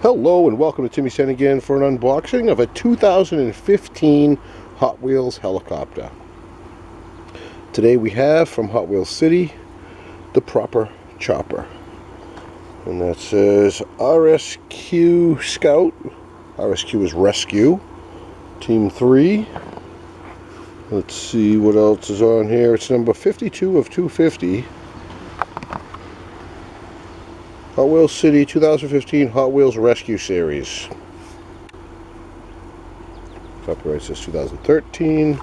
Hello and welcome to Timmy's 10 again for an unboxing of a 2015 Hot Wheels helicopter. Today we have from Hot Wheels City the proper chopper. And that says RSQ Scout. RSQ is Rescue. Team 3. Let's see what else is on here. It's number 52 of 250. Hot Wheels City 2015 Hot Wheels Rescue Series. Copyright says 2013,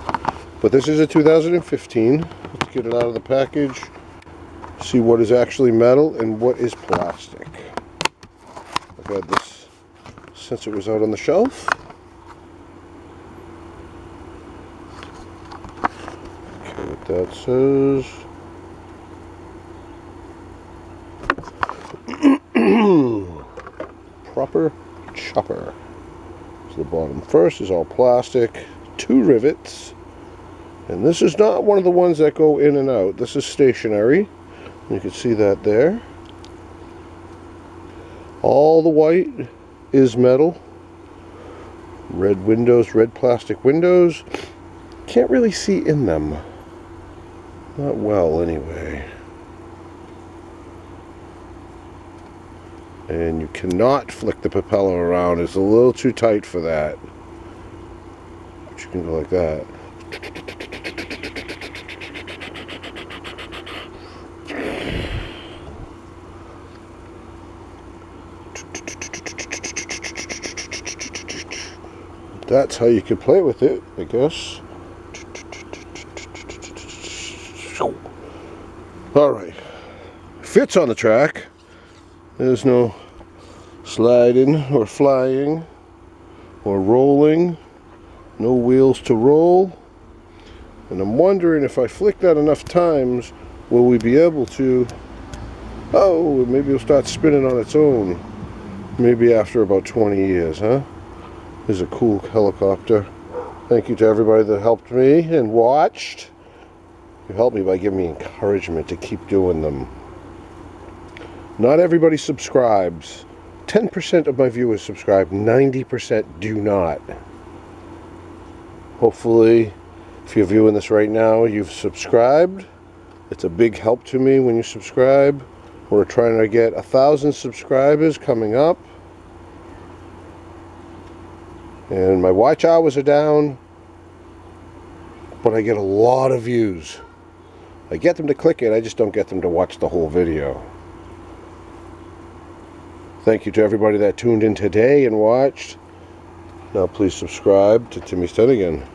but this is a 2015. Let's get it out of the package, see what is actually metal and what is plastic. I've had this since it was out on the shelf. Okay, what that says. Proper chopper. So the bottom first is all plastic, 2 rivets, and this is not one of the ones that go in and out. This is stationary. You can see that there. All the white is metal. Red windows, red plastic windows. Can't really see in them. Not well anyway. And you cannot flick the propeller around. It's a little too tight for that. But you can go like that. That's how you can play with it, I guess. Alright. Fits on the track. There's no sliding or flying or rolling. No wheels to roll. And I'm wondering if I flick that enough times, will we be able to... Oh, maybe it'll start spinning on its own. Maybe after about 20 years, huh? This is a cool helicopter. Thank you to everybody that helped me and watched. You helped me by giving me encouragement to keep doing them. Not everybody subscribes. 10% of my viewers subscribe, 90% do not. Hopefully, if you're viewing this right now, you've subscribed. It's a big help to me when you subscribe. We're trying to get 1,000 subscribers coming up. And my watch hours are down, but I get a lot of views. I get them to click it, I just don't get them to watch the whole video. Thank you to everybody that tuned in today and watched. Now please subscribe to Timmy's 10 again.